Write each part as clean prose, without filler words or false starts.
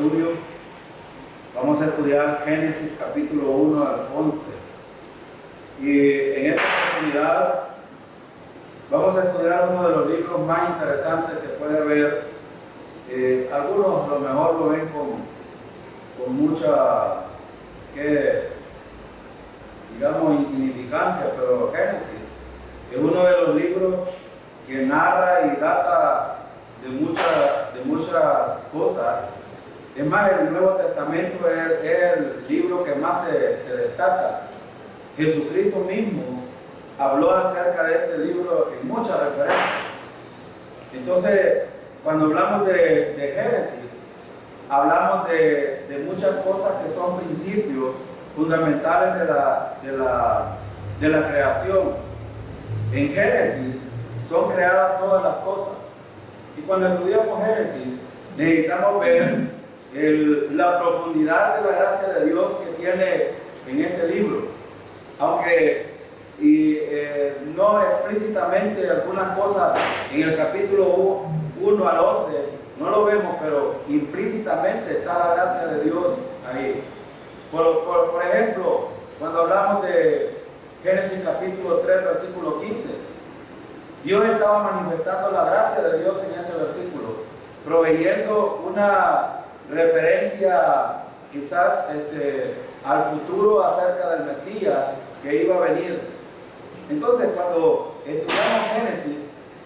estudio. Vamos a estudiar Génesis capítulo 1 al 11. Y en esta oportunidad vamos a estudiar uno de los libros más interesantes que puede haber. Algunos a lo mejor lo ven con mucha, digamos, insignificancia, pero Génesis es uno de los libros que narra y data de muchas cosas. Es más, el Nuevo Testamento es el libro que más se destaca. Jesucristo mismo habló acerca de este libro en muchas referencias. Entonces, cuando hablamos de Génesis, hablamos de muchas cosas que son principios fundamentales de la creación. En Génesis son creadas todas las cosas. Y cuando estudiamos Génesis, necesitamos ver la profundidad de la gracia de Dios que tiene en este libro. Aunque no explícitamente algunas cosas en el capítulo 1 al 11 no lo vemos, pero implícitamente está la gracia de Dios ahí. Por ejemplo, cuando hablamos de Génesis capítulo 3, versículo 15, Dios estaba manifestando la gracia de Dios en ese versículo, proveyendo una referencia quizás al futuro acerca del Mesías que iba a venir. Entonces, cuando estudiamos Génesis,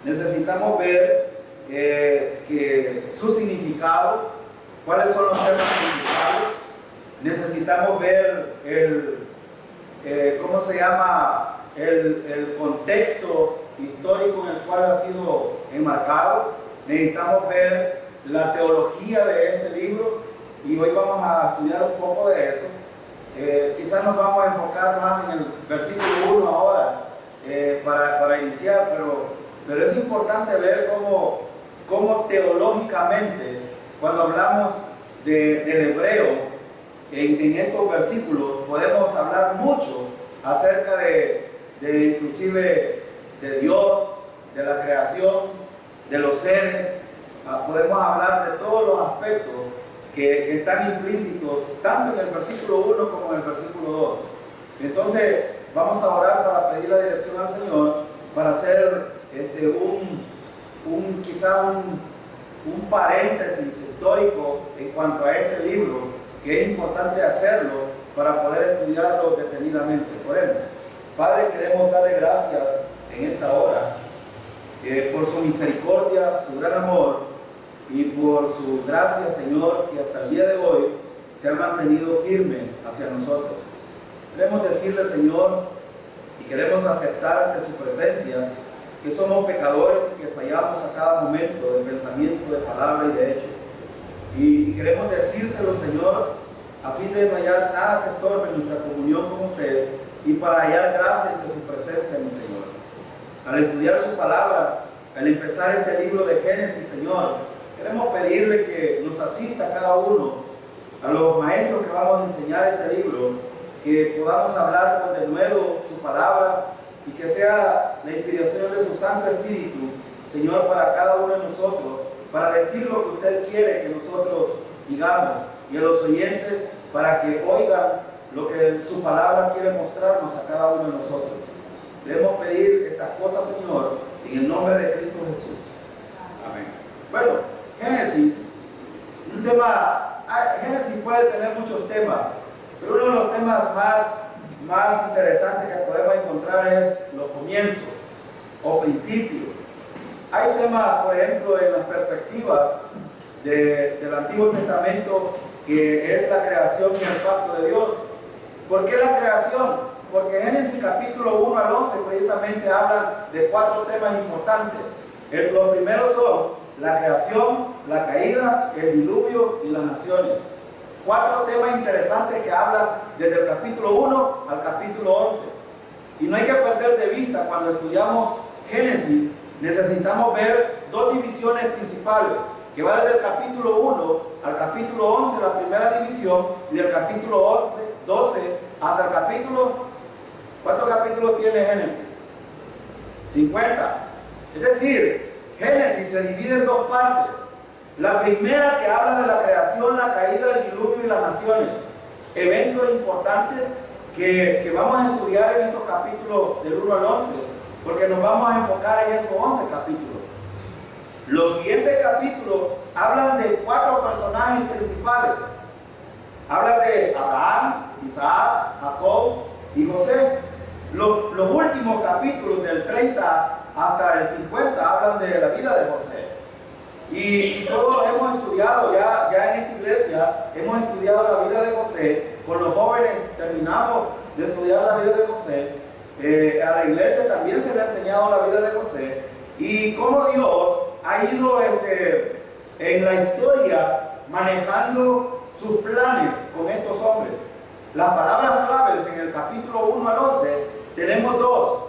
necesitamos ver que su significado, cuáles son los temas principales. Necesitamos ver el contexto histórico en el cual ha sido enmarcado. Necesitamos ver la teología de ese libro y hoy vamos a estudiar un poco de eso. Quizás nos vamos a enfocar más en el versículo 1 ahora para iniciar, pero es importante ver cómo teológicamente, cuando hablamos del hebreo, en estos versículos podemos hablar mucho acerca de inclusive de Dios, de la creación, de los seres. Podemos hablar de todos los aspectos que están implícitos tanto en el versículo 1 como en el versículo 2. Entonces vamos a orar para pedir la dirección al Señor para hacer quizá un paréntesis histórico en cuanto a este libro, que es importante hacerlo para poder estudiarlo detenidamente. Por ejemplo, Padre, queremos darle gracias en esta hora por su misericordia, su gran amor y por su gracia, Señor, que hasta el día de hoy se ha mantenido firme hacia nosotros. Queremos decirle, Señor, y queremos aceptar ante su presencia que somos pecadores y que fallamos a cada momento de pensamiento, de palabra y de hecho. Y queremos decírselo, Señor, a fin de no hallar nada que estorbe nuestra comunión con usted y para hallar gracia ante su presencia, mi Señor. Al estudiar su palabra, al empezar este libro de Génesis, Señor, queremos pedirle que nos asista a cada uno, a los maestros que vamos a enseñar este libro, que podamos hablar con denuedo su palabra y que sea la inspiración de su Santo Espíritu, Señor, para cada uno de nosotros, para decir lo que usted quiere que nosotros digamos, y a los oyentes para que oigan lo que su palabra quiere mostrarnos a cada uno de nosotros. Debemos pedir estas cosas, Señor, en el nombre de Cristo Jesús. Amén. Bueno, Génesis, Génesis puede tener muchos temas, pero uno de los temas más interesantes que podemos encontrar es los comienzos o principios. Hay temas, por ejemplo, en las perspectivas del Antiguo Testamento, que es la creación y el pacto de Dios. ¿Por qué la creación? Porque Génesis capítulo 1 al 11 precisamente habla de 4 temas importantes. Los primeros son la creación, la caída, el diluvio y las naciones. 4 temas interesantes que hablan desde el capítulo 1 al capítulo 11. Y no hay que perder de vista cuando estudiamos Génesis, necesitamos ver 2 divisiones principales, que va desde el capítulo 1 al capítulo 11, la primera división, y del capítulo 12 hasta el capítulo, ¿cuántos capítulos tiene Génesis? 50. Es decir, Génesis se divide en 2 partes. La primera que habla de la creación, la caída del diluvio y las naciones. Evento importante que vamos a estudiar en estos capítulos del 1 al 11, porque nos vamos a enfocar en esos 11 capítulos. Los siguientes capítulos hablan de 4 personajes principales. Hablan de Abraham, Isaac, Jacob y José. Los últimos capítulos del 30 hasta el 50 hablan de la vida de José. Y todos hemos estudiado, ya en esta iglesia, hemos estudiado la vida de José. Con los jóvenes terminamos de estudiar la vida de José. A la iglesia también se le ha enseñado la vida de José. Y cómo Dios ha ido en la historia manejando sus planes con estos hombres. Las palabras claves en el capítulo 1 al 11 tenemos 2.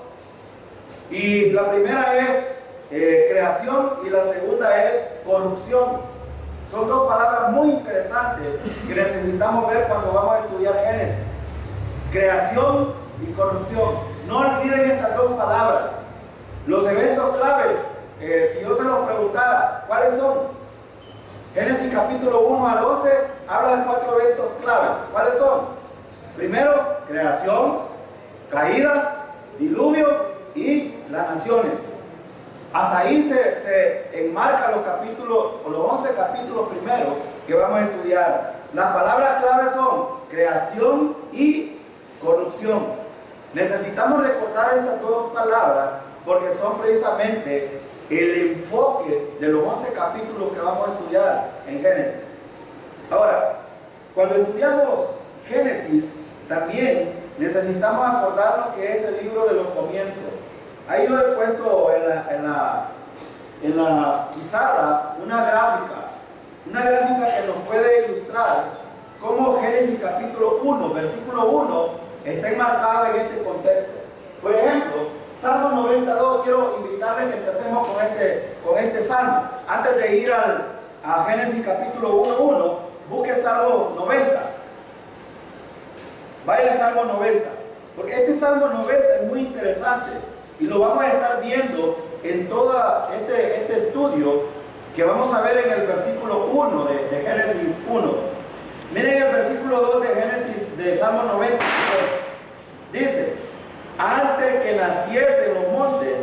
Y la primera es creación y la segunda es corrupción. Son 2 palabras muy interesantes que necesitamos ver cuando vamos a estudiar Génesis. Creación y corrupción. No olviden estas 2 palabras. Los eventos claves, si yo se los preguntara, ¿cuáles son? Génesis capítulo 1 al 11 habla de 4 eventos claves. ¿Cuáles son? Primero, creación, caída, diluvio y las naciones. Hasta ahí se enmarcan los capítulos, o los 11 capítulos primeros que vamos a estudiar. Las palabras claves son creación y corrupción. Necesitamos recordar estas 2 palabras porque son precisamente el enfoque de los 11 capítulos que vamos a estudiar en Génesis. Ahora, cuando estudiamos Génesis, también necesitamos acordarnos que es el libro de los comienzos. Ahí yo he puesto en la pizarra una gráfica que nos puede ilustrar cómo Génesis capítulo 1, versículo 1 está enmarcado en este contexto. Por ejemplo, Salmo 92, quiero invitarles que empecemos con este salmo. Antes de ir a Génesis capítulo 1:1, busque Salmo 90. Vaya a Salmo 90, porque este Salmo 90 es muy interesante y lo vamos a estar viendo en todo este estudio que vamos a ver en el versículo 1 de Génesis 1. Miren el versículo 2 de Génesis de Salmo 90. Dice: antes que naciesen los montes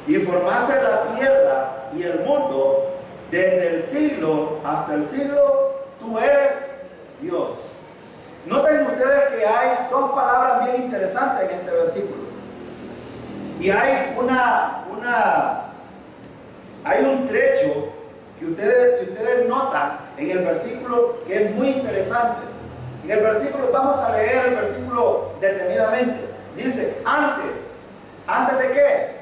y formase la tierra y el mundo, desde el siglo hasta el siglo, tú eres Dios. Noten ustedes que hay 2 palabras bien interesantes en este versículo. Y hay hay un trecho que si ustedes notan en el versículo, que es muy interesante. En el versículo, vamos a leer el versículo detenidamente. Dice, ¿antes de qué?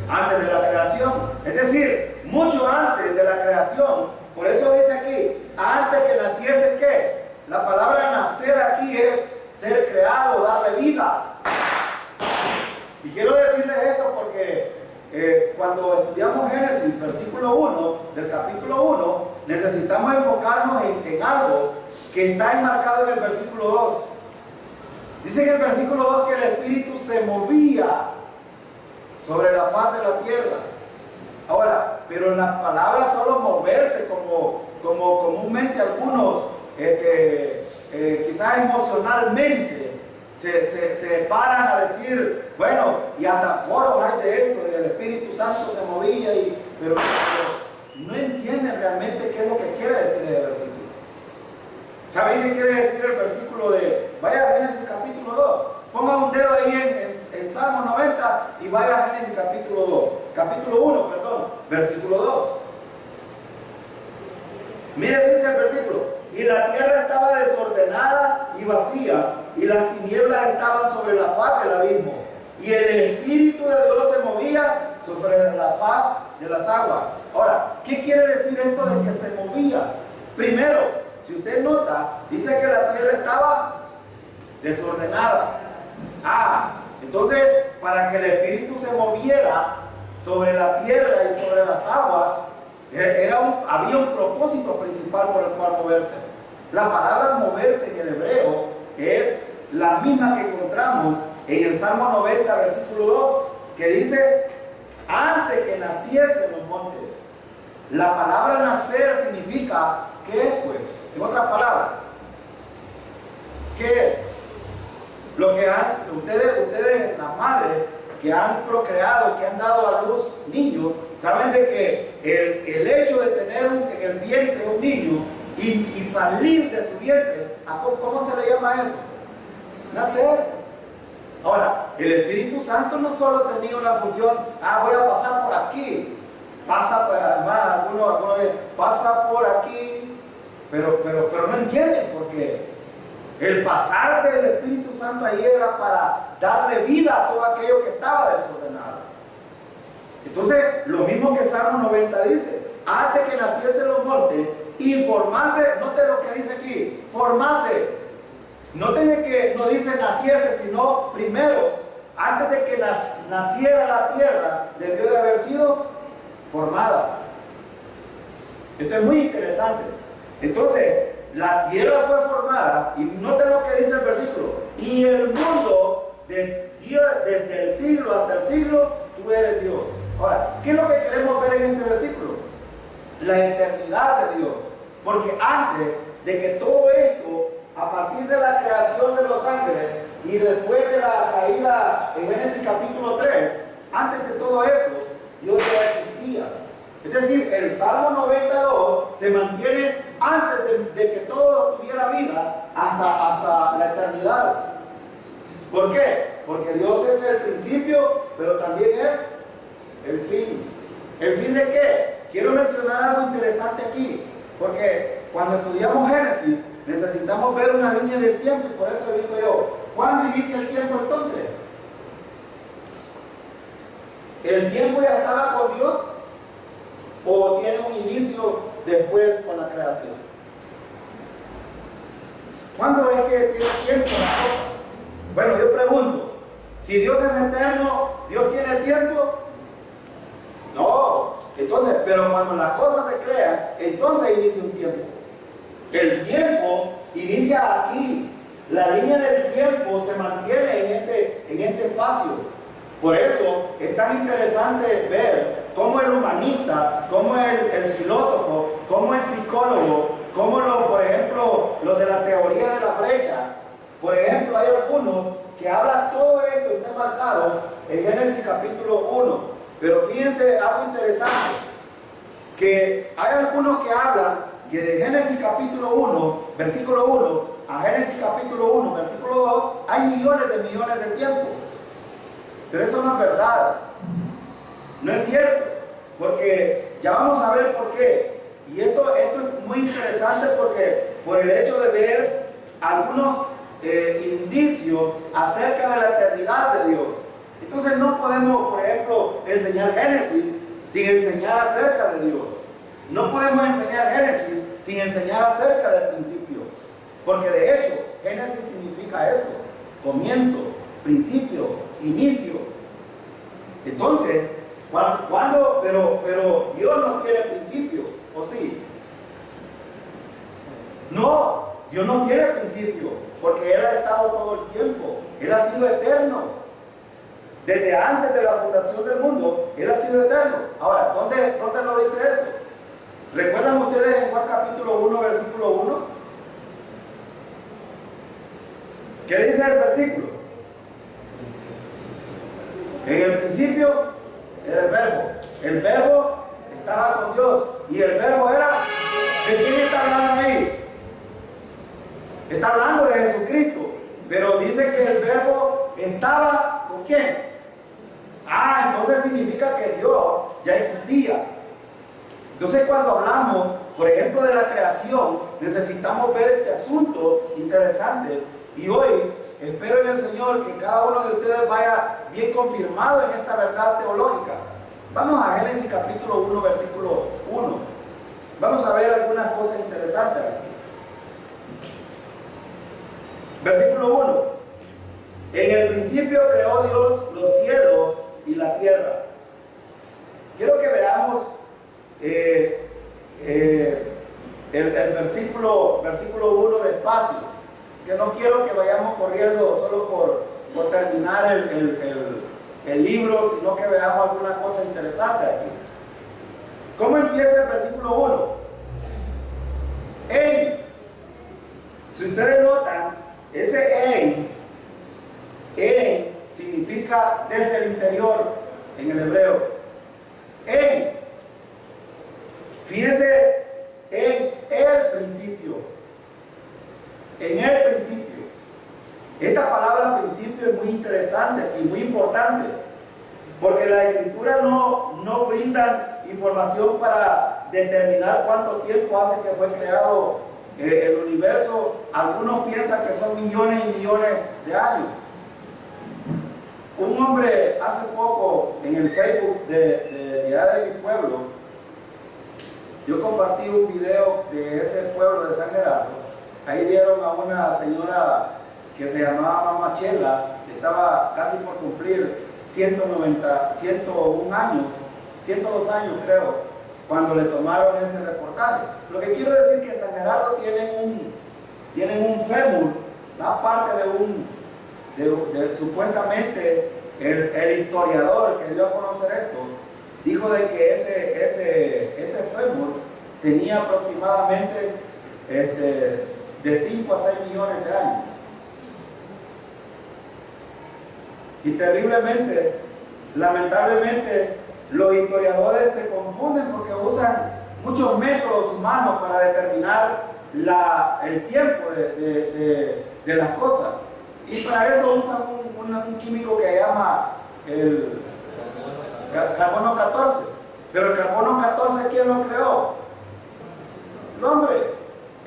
Antes de la creación. Es decir, mucho antes de la creación. Por eso dice aquí, antes que naciese ¿qué? La palabra nacer aquí es ser creado, darle vida. Y quiero decirles esto porque cuando estudiamos Génesis, versículo 1 del capítulo 1, necesitamos enfocarnos en algo que está enmarcado en el versículo 2. Dice en el versículo 2 que el Espíritu se movía sobre la faz de la tierra. Ahora, pero en las palabras solo moverse, como comúnmente algunos, quizás emocionalmente, se paran a decir, bueno, y hasta coros hay de esto, de el Espíritu Santo se movía, pero no entienden realmente qué es lo que quiere decir el versículo. ¿Saben qué quiere decir el versículo vaya a Génesis capítulo 2? Ponga un dedo ahí en Salmo 90 y vaya a Génesis capítulo 1, versículo 2. Mire, dice el versículo: y la tierra estaba desordenada y vacía, y las tinieblas estaban sobre la faz del abismo, y el Espíritu de Dios se movía sobre la faz de las aguas. Ahora, ¿qué quiere decir esto de que se movía? Primero, si usted nota, dice que la tierra estaba desordenada. Entonces, para que el Espíritu se moviera sobre la tierra y sobre las aguas, había un propósito principal por el cual moverse. La palabra moverse en el hebreo es la misma que encontramos en el Salmo 90, versículo 2, que dice, antes que naciesen los montes. La palabra nacer significa ¿qué? Pues, en otras palabras, ¿qué es? Lo que ustedes, las madres que han procreado, que han dado a luz niños, saben de que el hecho de tener en el vientre un niño y salir de su vientre, ¿cómo se le llama eso? Nacer. Ahora, el Espíritu Santo no solo tenía una función, voy a pasar por aquí, pasa por aquí, pero no entienden, porque el pasar del Espíritu Santo ahí era para darle vida a todo aquello que estaba desordenado. Entonces, lo mismo que Salmo 90 dice, antes que naciesen los montes y formase, note lo que dice aquí, formase. Noten que no dice naciese, sino primero, antes de que naciera la tierra, debió de haber sido formada. Esto es muy interesante. Entonces, la tierra fue formada, y noten lo que dice el versículo, y el mundo desde el siglo hasta el siglo, tú eres Dios. Ahora, ¿qué es lo que queremos ver en este versículo? La eternidad de Dios. Porque antes de que todo esto, a partir de la creación de los ángeles y después de la caída en Génesis capítulo 3, antes de todo eso, Dios ya existía. Es decir, el Salmo 92 se mantiene antes de que todo tuviera vida hasta la eternidad. ¿Por qué? Porque Dios es el principio, pero también es el fin. ¿El fin de qué? Quiero mencionar algo interesante aquí, porque cuando estudiamos Génesis, necesitamos ver una línea del tiempo, y por eso digo yo, ¿cuándo inicia el tiempo entonces? ¿El tiempo ya estaba con Dios o tiene un inicio después con la creación? ¿Cuándo es que tiene tiempo la cosa? Bueno, yo pregunto, si Dios es eterno, ¿Dios tiene tiempo? No. Entonces, pero cuando las cosas se crean, entonces inicia un tiempo. El tiempo inicia aquí. La línea del tiempo se mantiene en este espacio. Por eso es tan interesante ver cómo el humanista, cómo el filósofo, cómo el psicólogo, cómo por ejemplo, los de la teoría de la brecha, por ejemplo, hay algunos que hablan todo esto, está marcado en Génesis capítulo 1. Pero fíjense algo interesante, que hay algunos que hablan que de Génesis capítulo 1, versículo 1, a Génesis capítulo 1, versículo 2, hay millones de tiempos. Pero eso no es verdad. No es cierto, porque ya vamos a ver por qué. Y esto es muy interesante porque por el hecho de ver algunos indicios acerca de la eternidad de Dios. Entonces no podemos, por ejemplo, enseñar Génesis sin enseñar acerca de Dios. No podemos enseñar Génesis sin enseñar acerca del principio. Porque de hecho, Génesis significa eso: comienzo, principio, inicio. Entonces, pero Dios no tiene principio, ¿o sí? No, Dios no tiene principio, porque Él ha estado todo el tiempo. Él ha sido eterno. Desde antes de la fundación del mundo, Él ha sido eterno. Ahora, ¿dónde lo dice eso? ¿Recuerdan ustedes en Juan capítulo 1, versículo 1? ¿Qué dice el versículo? En el principio era el verbo. El verbo estaba con Dios. Y el verbo era... ¿De quién está hablando ahí? Está hablando de Jesucristo. Pero dice que el verbo estaba ¿con quién? Entonces significa que Dios ya existía. Entonces cuando hablamos, por ejemplo, de la creación, necesitamos ver este asunto interesante. Y hoy espero en el Señor que cada uno de ustedes vaya bien confirmado en esta verdad teológica. Vamos a Génesis capítulo 1, versículo 1. Vamos a ver algunas cosas interesantes aquí. Versículo 1. En el principio creó Dios los cielos y la tierra. Quiero que veamos el versículo 1 despacio, que no quiero que vayamos corriendo solo por terminar el libro, sino que veamos alguna cosa interesante aquí. ¿Cómo empieza el versículo 1? En. Si ustedes notan, ese en significa desde el interior en el hebreo. En. Fíjense en el principio. En el principio. Esta palabra principio es muy interesante y muy importante, porque la escritura no brinda información para determinar cuánto tiempo hace que fue creado el universo. Algunos piensan que son millones y millones de años. Un hombre hace poco en el Facebook de allá de mi pueblo, yo compartí un video de ese pueblo de San Gerardo. Ahí dieron a una señora que se llamaba Mamá Chela, estaba casi por cumplir 101 años, 102 años creo, cuando le tomaron ese reportaje. Lo que quiero decir es que en San Gerardo tienen un fémur, la parte de supuestamente el historiador que dio a conocer esto, dijo de que ese fémur tenía aproximadamente de 5 a 6 millones de años. Y terriblemente, lamentablemente, los historiadores se confunden porque usan muchos métodos humanos para determinar el tiempo de las cosas. Y para eso usan un químico que se llama el carbono 14. Pero el carbono 14, ¿quién lo creó? El hombre.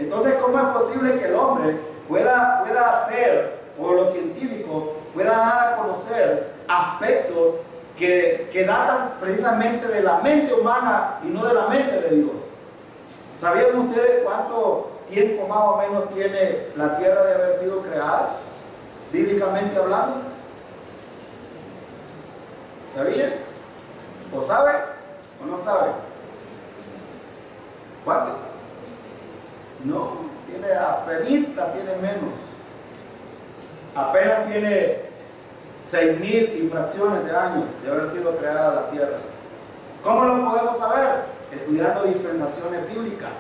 Entonces, ¿cómo es posible que el hombre pueda hacer, o los científicos puedan dar a conocer aspectos que datan precisamente de la mente humana y no de la mente de Dios? ¿Sabían ustedes cuánto tiempo más o menos tiene la tierra de haber sido creada, bíblicamente hablando? ¿Sabían? ¿O saben o no saben? ¿Cuánto? No, tiene apenas, tiene menos. Apenas tiene 6.000 y fracciones de años de haber sido creada la tierra. ¿Cómo lo podemos saber? Estudiando dispensaciones bíblicas.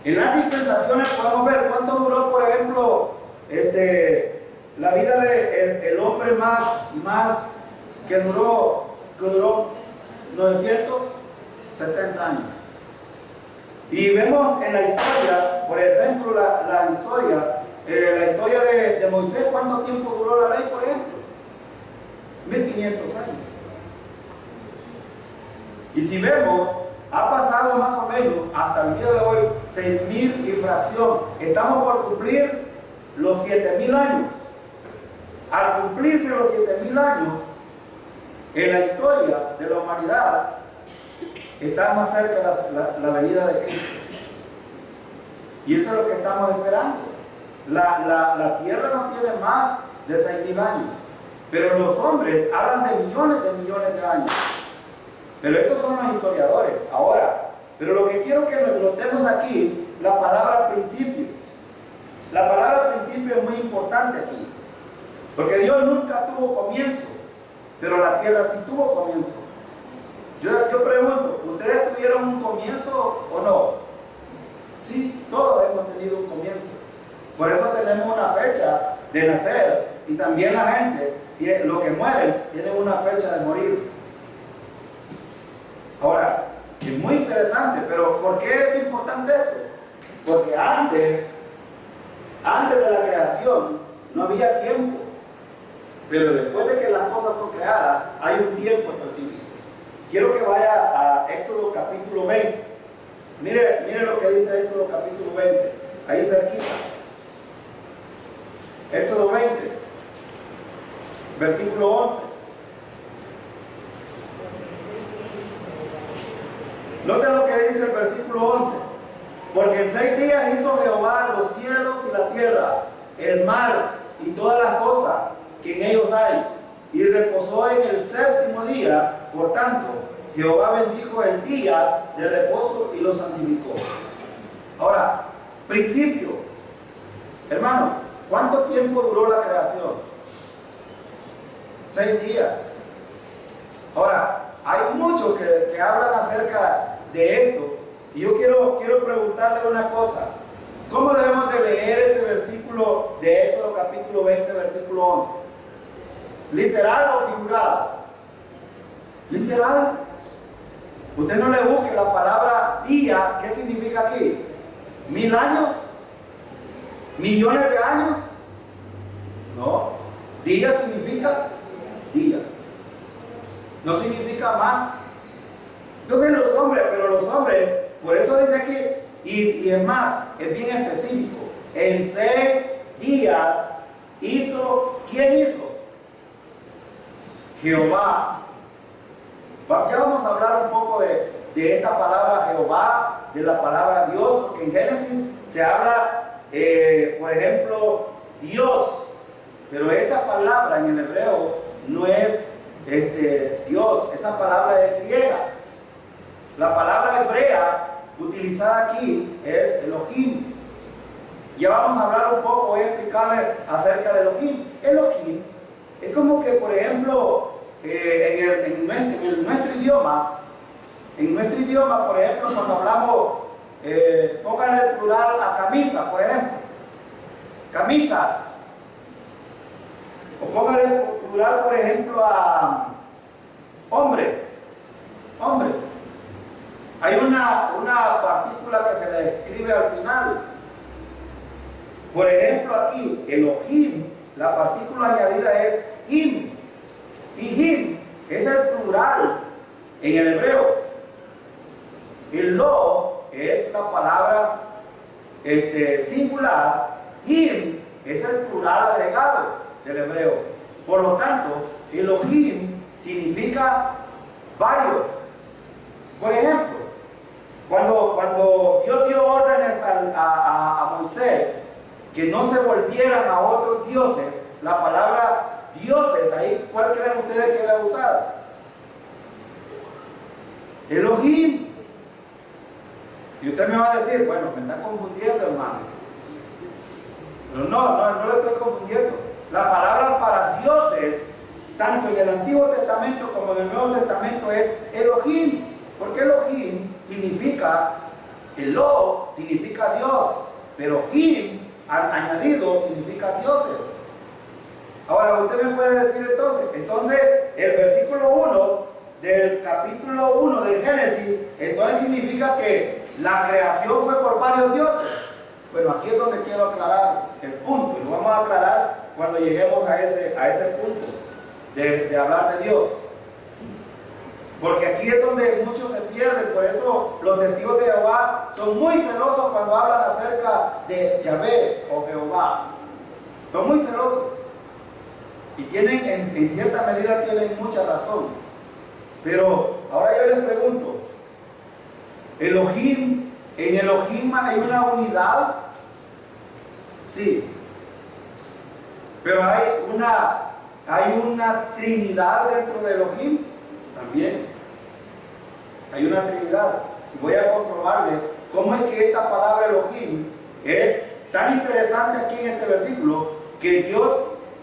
En las dispensaciones podemos ver cuánto duró, por ejemplo, la vida del hombre más que duró 970 años. Y vemos en la historia, por ejemplo, la historia de Moisés, ¿cuánto tiempo duró la ley, por ejemplo? 1500 años. Y si vemos, ha pasado más o menos hasta el día de hoy 6.000 y fracción. Estamos por cumplir los 7.000 años. Al cumplirse los 7.000 años, en la historia de la humanidad, está más cerca la venida de Cristo. Y eso es lo que estamos esperando. La tierra no tiene más de 6.000 años, pero los hombres hablan de millones de años. Pero estos son los historiadores. Ahora, pero lo que quiero que nos notemos aquí, la palabra principio. La palabra principio es muy importante aquí, porque Dios nunca tuvo comienzo, pero la tierra sí tuvo comienzo. Yo pregunto, ¿ustedes tuvieron un comienzo o no? Sí, todos hemos tenido un comienzo. Por eso tenemos una fecha de nacer, y también la gente, los que mueren, tienen una fecha de morir. Ahora, es muy interesante, pero ¿por qué es importante esto? Porque antes de la creación no había tiempo, pero después de que las cosas son creadas, hay un tiempo específico. Quiero que vaya a Éxodo capítulo 20. Mire lo que dice Éxodo capítulo 20, ahí cerquita. Éxodo 20, versículo 11. Noten lo que dice el versículo 11. Porque en 6 días hizo Jehová los cielos y la tierra, el mar y todas las cosas que en ellos hay, y reposó en el 7º día. Por tanto, Jehová bendijo el día de reposo y lo santificó. Ahora, principio. Hermano, ¿cuánto tiempo duró la creación? 6 días. Ahora, hay muchos que hablan acerca de esto. Y yo quiero preguntarle una cosa. ¿Cómo debemos de leer este versículo de Éxodo capítulo 20, versículo 11? ¿Literal o figurado? Literal. Usted no le busque la palabra día. ¿Qué significa aquí? ¿1000 años? ¿Millones de años? No. Día significa día. No significa más. Entonces los hombres, por eso dice aquí, y es más, es bien específico. En 6 días hizo, ¿quién hizo? Jehová. Ya vamos a hablar un poco de esta palabra Jehová, de la palabra Dios, porque en Génesis se habla, por ejemplo, Dios, pero esa palabra en el hebreo no es Dios, esa palabra es griega. La palabra hebrea utilizada aquí es Elohim. Ya vamos a hablar un poco, voy a explicarles acerca de Elohim. Elohim es como que, por ejemplo, en nuestro idioma, por ejemplo, cuando hablamos, pongan el plural a camisa, por ejemplo, camisas, o pongan el plural, por ejemplo, a hombres. Hay una partícula que se le escribe al final. Por ejemplo, aquí, Elohim, la partícula añadida es him. Y him es el plural en el hebreo. El lo es la palabra singular. Him es el plural agregado del hebreo. Por lo tanto, Elohim significa varios. Por ejemplo, cuando Dios dio órdenes a Moisés que no se volvieran a otros dioses, la palabra dioses ahí, ¿cuál creen ustedes que era usada? Elohim. Y usted me va a decir, bueno, me está confundiendo, hermano. Pero no lo estoy confundiendo. La palabra para dioses, tanto en el Antiguo Testamento como en el Nuevo Testamento, es Elohim. Porque Elohim significa, Elo significa Dios, pero Him, añadido, significa dioses. Ahora, usted me puede decir entonces, el versículo 1 del capítulo 1 de Génesis, entonces significa que la creación fue por varios dioses. Bueno, aquí es donde quiero aclarar el punto, y lo vamos a aclarar cuando lleguemos a ese punto de hablar de Dios. Porque aquí es donde muchos se pierden, por eso los testigos de Jehová son muy celosos cuando hablan acerca de Yahvé o Jehová. Son muy celosos. Y tienen, en cierta medida, tienen mucha razón. Pero ahora yo les pregunto, Elohim, ¿en Elohim hay una unidad? Sí. Pero hay una trinidad dentro de Elohim. También hay una trinidad. Y voy a comprobarle cómo es que esta palabra Elohim es tan interesante aquí en este versículo, que Dios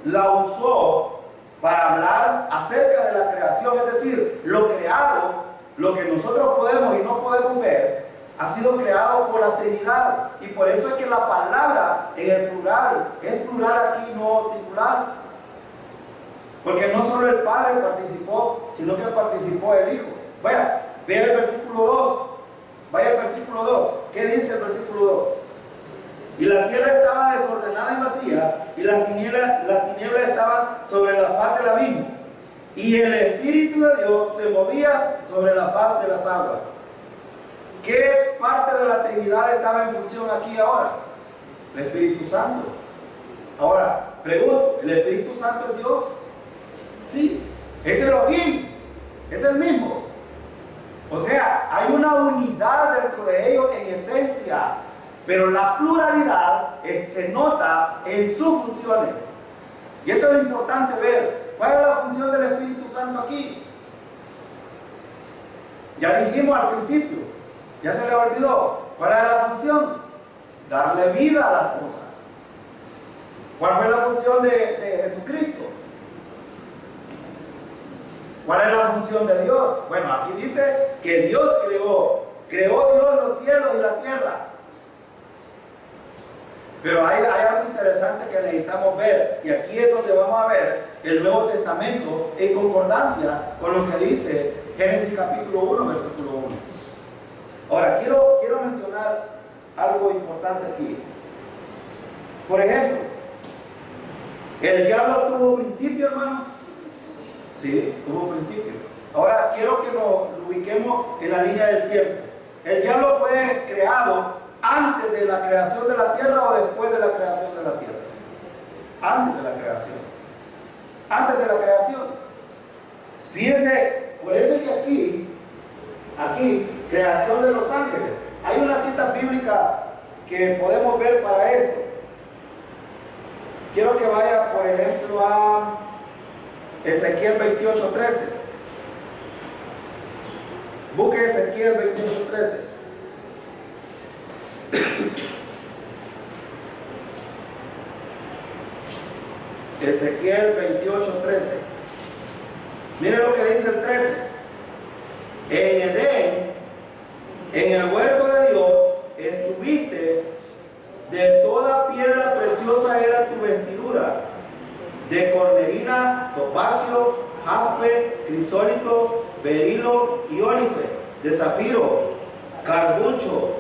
la usó para hablar acerca de la creación. Es decir, lo creado, lo que nosotros podemos y no podemos ver, ha sido creado por la Trinidad. Y por eso es que la palabra en el plural es plural aquí, no singular. Porque no solo el Padre participó, sino que participó el Hijo. Vaya, vea el versículo 2. Vaya al versículo 2. ¿Qué dice el versículo 2? Y la tierra estaba desordenada y vacía, y las tinieblas estaban sobre la faz del abismo. Y el Espíritu de Dios se movía sobre la faz de las aguas. ¿Qué parte de la Trinidad estaba en función aquí ahora? El Espíritu Santo. Ahora, pregunto, ¿el Espíritu Santo es Dios? Sí, es Elohim, es el mismo. O sea, hay una unidad dentro de ellos en esencia, pero la pluralidad se nota en sus funciones. Y esto es importante ver. ¿Cuál es la función del Espíritu Santo aquí? Ya dijimos al principio, ya se le olvidó. ¿Cuál es la función? Darle vida a las cosas. ¿Cuál fue la función de Jesucristo? ¿Cuál es la función de Dios? Bueno, aquí dice que Dios creó creó Dios los cielos y la tierra. Pero hay algo interesante que necesitamos ver, y aquí es donde vamos a ver el Nuevo Testamento en concordancia con lo que dice Génesis capítulo 1, versículo 1. Ahora, quiero mencionar algo importante aquí. Por ejemplo, ¿el diablo tuvo principio, hermanos? Sí, tuvo principio. Ahora, quiero que nos ubiquemos en la línea del tiempo. ¿El diablo fue creado antes de la creación de la tierra o después de la creación de la tierra? Antes de la creación. Antes de la creación. Fíjense, por eso es que aquí, creación de los ángeles. Hay una cita bíblica que podemos ver para esto. Quiero que vaya, por ejemplo, a Ezequiel 28:13. Busque Ezequiel 28:13. Ezequiel 28:13. Mire lo que dice el 13. En Edén, en el huerto de Dios, estuviste, de toda piedra preciosa era tu vestidura, de cornerina, topacio, jaspe, crisólito, berilo y ónice, de zafiro, carbunclo,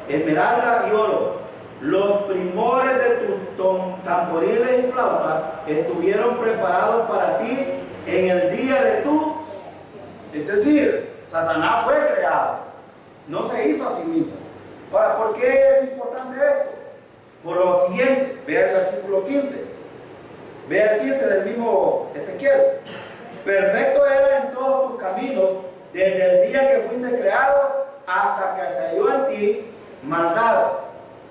esmeralda y oro. Los primores de tus tamboriles y flautas estuvieron preparados para ti en el día de tu... Es decir, Satanás fue creado, no se hizo a sí mismo. Ahora, ¿por qué es importante esto? Por lo siguiente, vea el versículo 15. Vea el 15 del mismo Ezequiel. Perfecto era en todos tus caminos, desde el día que fuiste creado hasta que se halló en ti maldad.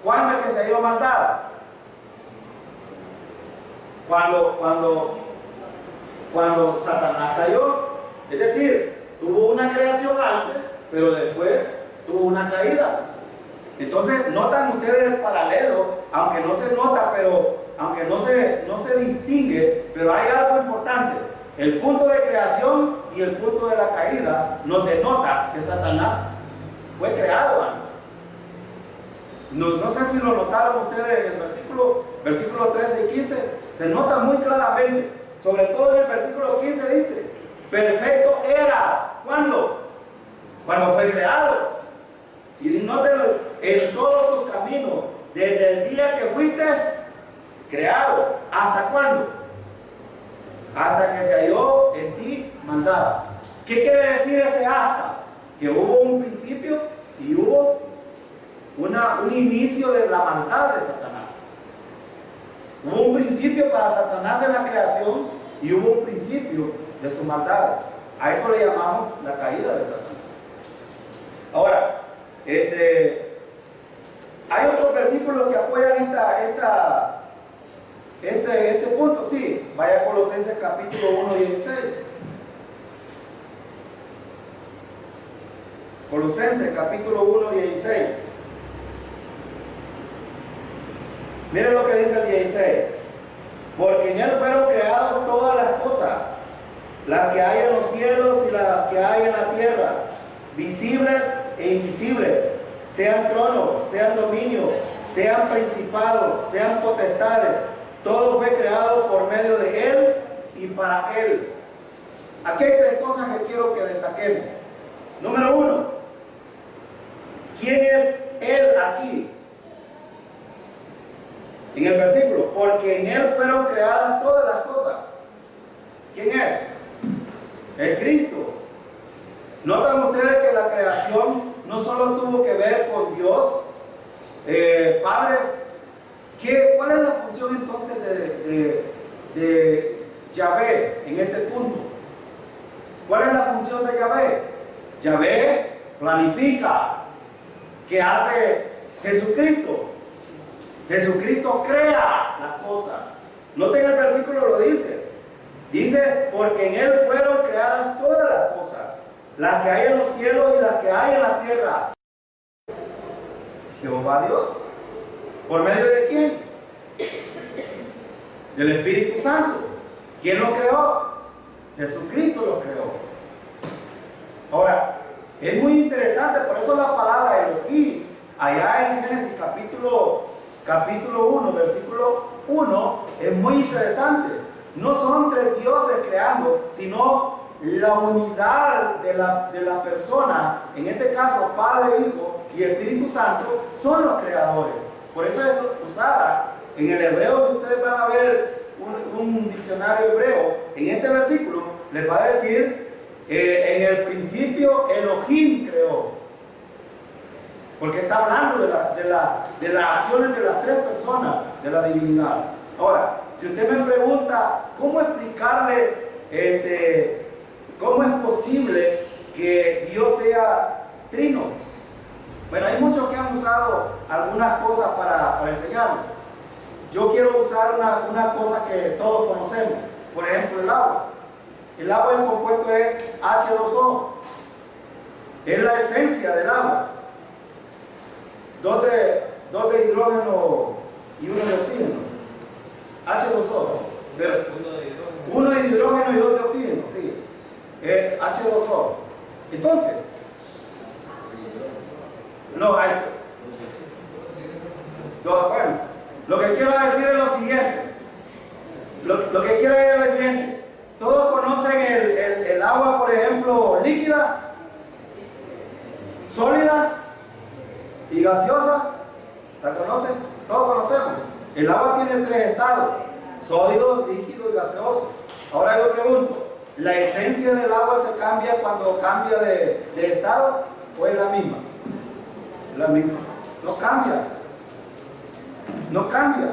¿Cuándo es que se halló maldad? Cuando Satanás cayó. Es decir, tuvo una creación antes, pero después tuvo una caída. Entonces, notan ustedes el paralelo, aunque no se nota, aunque no se distingue, pero hay algo importante. El punto de creación y el punto de la caída nos denota que Satanás fue creado antes. No sé si lo notaron ustedes en el versículo 13 y 15, se nota muy claramente, sobre todo en el versículo 15 dice, perfecto eras. ¿Cuándo? Cuando fue creado. Y nótenlo, en todos tus caminos, desde el día que fuiste creado. ¿Hasta cuándo? Hasta que se halló en ti maldad. ¿Qué quiere decir ese hasta? Que hubo un principio y hubo un inicio de la maldad de Satanás. Hubo un principio para Satanás en la creación y hubo un principio de su maldad. A esto le llamamos la caída de Satanás. Ahora, hay otros versículos que apoyan este punto. Sí, vaya a Colosenses capítulo 1, 16. Colosenses capítulo 1, 16. Miren lo que dice el 16. Porque en él fueron creadas todas las cosas, las que hay en los cielos y las que hay en la tierra, visibles e invisibles, sean tronos, sean dominios, sean principados, sean potestades. Todo fue creado por medio de él y para él. Aquí hay tres cosas que quiero que destaquemos. Número uno, ¿quién es él aquí? En el versículo, porque en él fueron creadas todas las cosas. ¿Quién es? El Cristo. Notan ustedes que la creación no solo tuvo que ver con Dios, Padre. ¿Cuál es la función entonces de Yahvé en este punto? ¿Cuál es la función de Yahvé? Yahvé planifica. ¿Qué hace Jesucristo? Jesucristo crea las cosas. Noten el versículo, lo dice. Dice, porque en él fueron creadas todas las cosas, las que hay en los cielos y las que hay en la tierra. Jehová Dios. ¿Por medio de quién? Del Espíritu Santo. ¿Quién lo creó? Jesucristo lo creó. Ahora, Es muy interesante, por eso la palabra Elohim, allá en Génesis capítulo 1, versículo 1, es muy interesante. No son tres dioses creando, sino la unidad de la persona, en este caso Padre, Hijo y Espíritu Santo, son los creadores. Por eso es usada en el hebreo. Si ustedes van a ver un diccionario hebreo, en este versículo les va a decir, en el principio Elohim creó, porque está hablando de las acciones de las tres personas de la divinidad. Ahora, si usted me pregunta cómo explicarle, cómo es posible que Dios sea trino, bueno, hay muchos que han usado algunas cosas para enseñarlo. Yo quiero usar una cosa que todos conocemos, por ejemplo el agua. El agua, el compuesto es H2O, es la esencia del agua. Dos de hidrógeno y uno de oxígeno. H2O. Pero uno de hidrógeno y dos de oxígeno, sí. Es H2O. Entonces, no hay. Bueno, lo que quiero decir es lo siguiente. Lo que quiero decir es lo siguiente. Todos conocen el agua, por ejemplo, líquida, sólida y gaseosa. ¿La conocen? Todos conocemos. El agua tiene tres estados: sólido, líquido y gaseoso. Ahora yo pregunto, ¿la esencia del agua se cambia cuando cambia de estado o es la misma? La misma. No cambia. No cambia.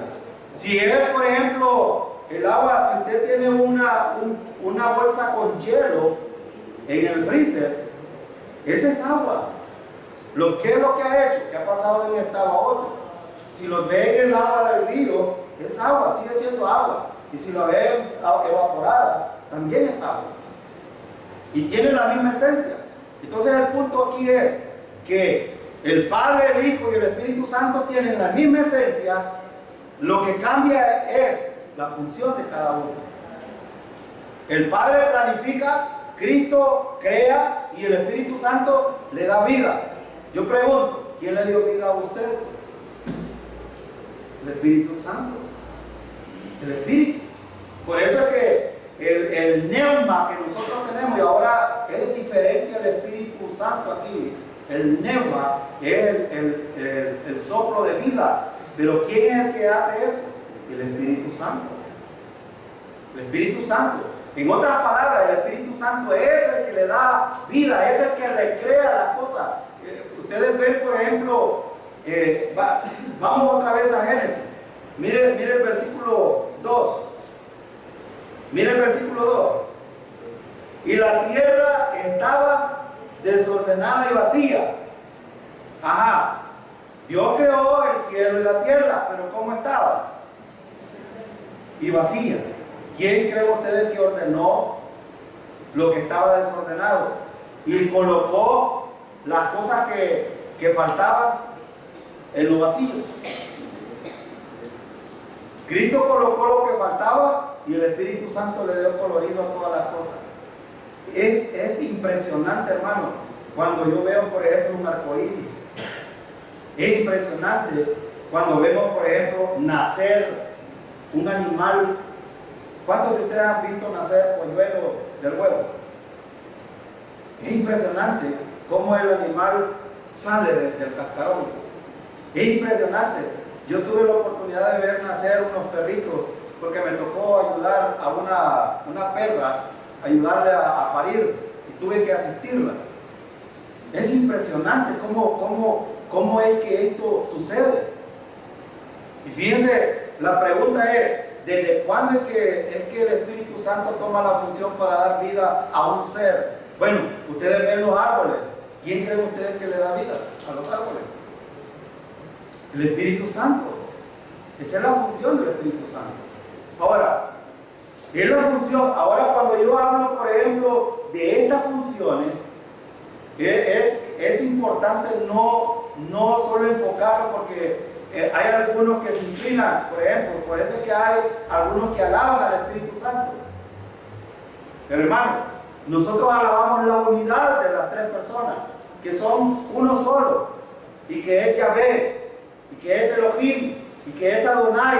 Si es, por ejemplo, el agua, si usted tiene una bolsa con hielo en el freezer, esa es agua. ¿Qué es lo que ha hecho? Que ha pasado de un estado a otro. Si lo ve en el agua del río, es agua, sigue siendo agua. Y si lo ve evaporada, también es agua. Y tiene la misma esencia. Entonces el punto aquí es que el Padre, el Hijo y el Espíritu Santo tienen la misma esencia. Lo que cambia es la función de cada uno. El Padre planifica, Cristo crea y el Espíritu Santo le da vida. Yo pregunto, ¿quién le dio vida a usted? El Espíritu Santo. El Espíritu. Por eso es que el neuma que nosotros tenemos, y ahora es diferente al Espíritu Santo aquí. El neuma es el soplo de vida. Pero ¿quién es el que hace eso? El Espíritu Santo. El Espíritu Santo. En otras palabras, el Espíritu Santo es el que le da vida, es el que recrea las cosas. Ustedes ven, por ejemplo, vamos otra vez a Génesis. Mire el versículo 2. Mire el versículo 2. Y la tierra estaba desordenada y vacía. Ajá. Dios creó el cielo y la tierra, pero ¿cómo estaba? Y vacía. ¿Quién creen ustedes que ordenó lo que estaba desordenado? Y colocó las cosas que faltaban en lo vacío. Cristo colocó lo que faltaba y el Espíritu Santo le dio colorido a todas las cosas. Es impresionante, hermano, cuando yo veo, por ejemplo, un arcoíris. Es impresionante cuando vemos, por ejemplo, nacer un animal. ¿Cuántos de ustedes han visto nacer polluelo del huevo? Es impresionante cómo el animal sale del cascarón. Es impresionante. Yo tuve la oportunidad de ver nacer unos perritos porque me tocó ayudar a una perra, ayudarle a parir, y tuve que asistirla. Es impresionante cómo es que esto sucede. Y fíjense, la pregunta es, ¿desde cuándo es que el Espíritu Santo toma la función para dar vida a un ser? Bueno, ustedes ven los árboles. ¿Quién creen ustedes que le da vida a los árboles? El Espíritu Santo. Esa es la función del Espíritu Santo. Ahora, es la función. Ahora, cuando yo hablo, por ejemplo, de estas funciones, es importante no solo enfocarlo, porque hay algunos que se inclinan, por ejemplo, por eso es que hay algunos que alaban al Espíritu Santo. Pero hermano, nosotros alabamos la unidad de las tres personas, que son uno solo, y que es Yahvé, y que es Elohim, y que es Adonai.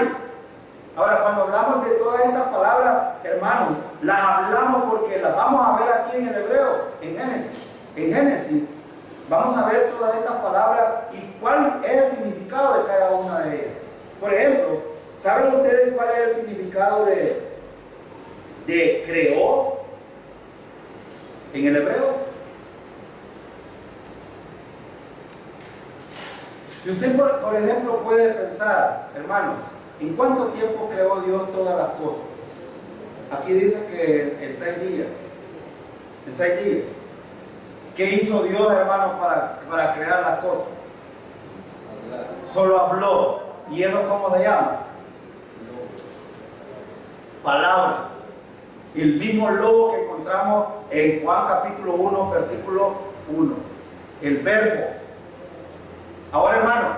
Ahora, cuando hablamos de todas estas palabras, hermanos, las hablamos porque las vamos a ver aquí en el hebreo, en Génesis. En Génesis vamos a ver todas estas palabras y cuál es el significado de cada una de ellas. Por ejemplo, ¿saben ustedes cuál es el significado de creó en el hebreo? Si usted, por ejemplo, puede pensar, hermano, ¿en cuánto tiempo creó Dios todas las cosas? Aquí dice que en 6 días. En 6 días. ¿Qué hizo Dios, hermano, para crear las cosas? Solo habló. ¿Y eso cómo se llama? Palabra. El mismo logo que encontramos en Juan capítulo 1, versículo 1. El verbo. Ahora, hermano,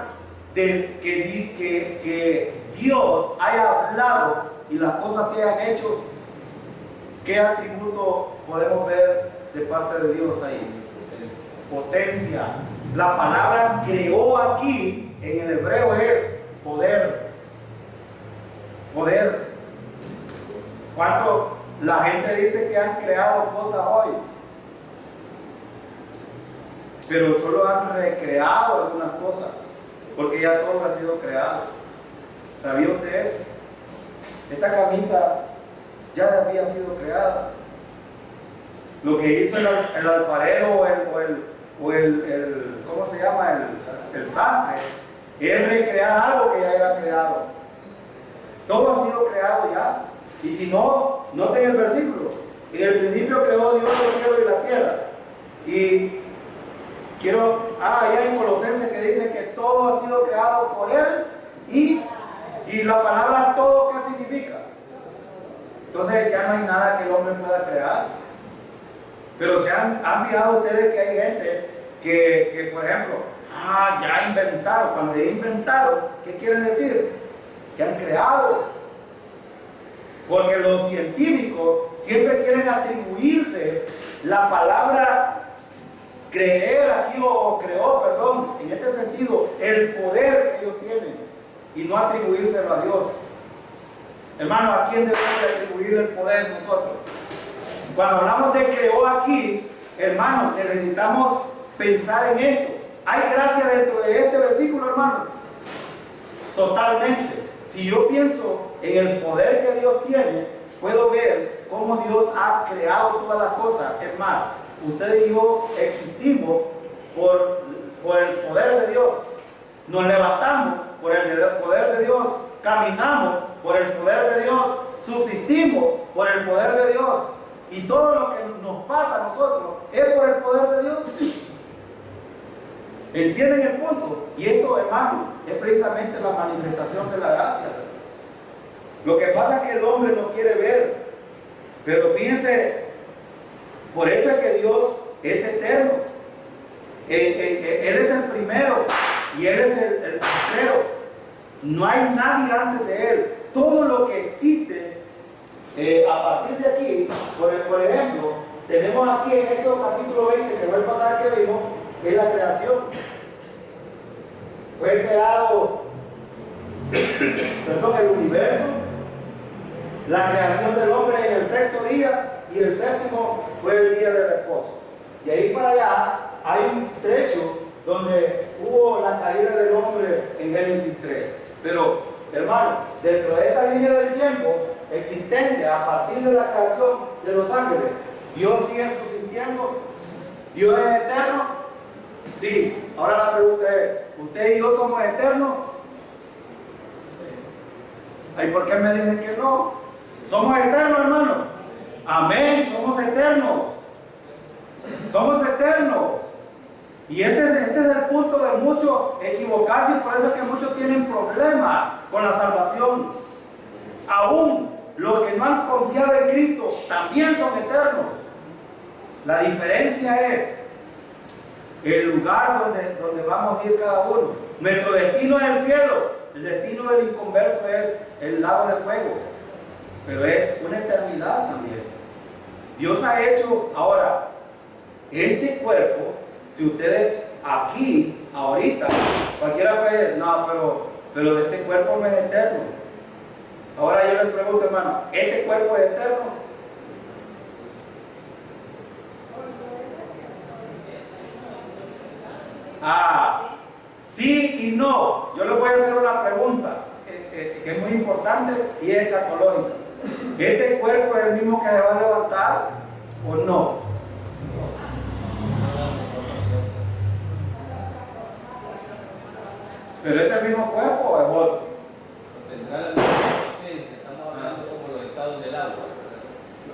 de que Dios haya hablado y las cosas se hayan hecho, ¿qué atributo podemos ver de parte de Dios ahí? Potencia. La palabra creó aquí en el hebreo es poder. Poder. ¿Cuánto la gente dice que han creado cosas hoy? Pero solo han recreado algunas cosas, porque ya todo ha sido creado. ¿Sabía usted eso? Esta camisa ya había sido creada. Lo que hizo el alfarero o el ¿cómo se llama? El sastre, es recrear algo que ya era creado. Todo ha sido creado ya. Y si no, noten el versículo. En el principio creó Dios el cielo y la tierra. Y allá en Colosenses que dice que todo ha sido creado por Él y la palabra todo, ¿qué significa? Entonces ya no hay nada que el hombre pueda crear. Pero se han fijado ustedes que hay gente que por ejemplo, ya inventaron. Cuando ya inventaron, ¿qué quieren decir? Que han creado. Porque los científicos siempre quieren atribuirse la palabra creer aquí o creó, perdón, en este sentido, el poder que ellos tienen y no atribuírselo a Dios. Hermano, ¿a quién debemos de atribuir el poder nosotros? Cuando hablamos de creó aquí, hermano, necesitamos pensar en esto. ¿Hay gracia dentro de este versículo, hermano? Totalmente. Si yo pienso en el poder que Dios tiene, puedo ver cómo Dios ha creado todas las cosas. Es más, usted y yo existimos por el poder de Dios. Nos levantamos por el poder de Dios. Caminamos por el poder de Dios. Subsistimos por el poder de Dios. Y todo lo que nos pasa a nosotros es por el poder de Dios. ¿Entienden el punto? Y esto, hermano, es precisamente la manifestación de la gracia. Lo que pasa es que el hombre no quiere ver. Pero fíjense, por eso es que Dios es eterno. Él es el primero y Él es el tercero. No hay nadie antes de Él. Todo lo que existe a partir de aquí, por ejemplo, tenemos aquí en Éxodo capítulo 20, que fue el pasaje que vimos, es la creación. Fue creado, el universo, la creación del hombre en el 6º día y el 7º fue el día del reposo. Y ahí para allá hay un trecho donde hubo la caída del hombre en Génesis 3. Pero, hermano, dentro de esta línea del tiempo existente a partir de la creación de los ángeles, Dios sigue subsistiendo. Dios es eterno. Sí. Ahora la pregunta es, ¿usted y yo somos eternos? ¿Y por qué me dicen que no? ¿Somos eternos, hermanos? Amén, somos eternos. Somos eternos. Y este es el punto de muchos equivocarse, y por eso es que muchos tienen problemas con la salvación. Aún los que no han confiado en Cristo también son eternos. La diferencia es el lugar donde vamos a ir cada uno. Nuestro destino es el cielo. El destino del inconverso es el lago de fuego. Pero es una eternidad también. Dios ha hecho ahora este cuerpo Si ustedes aquí, ahorita, cualquiera puede, no, pero este cuerpo no es eterno. Ahora yo les pregunto, hermano, ¿este cuerpo es eterno? Sí y no. Yo les voy a hacer una pregunta que es muy importante y es escatológica. ¿Este cuerpo es el mismo que se va a levantar o no? ¿Pero es el mismo cuerpo o es otro? Tendrá la misma esencia, estamos hablando como los estados del agua.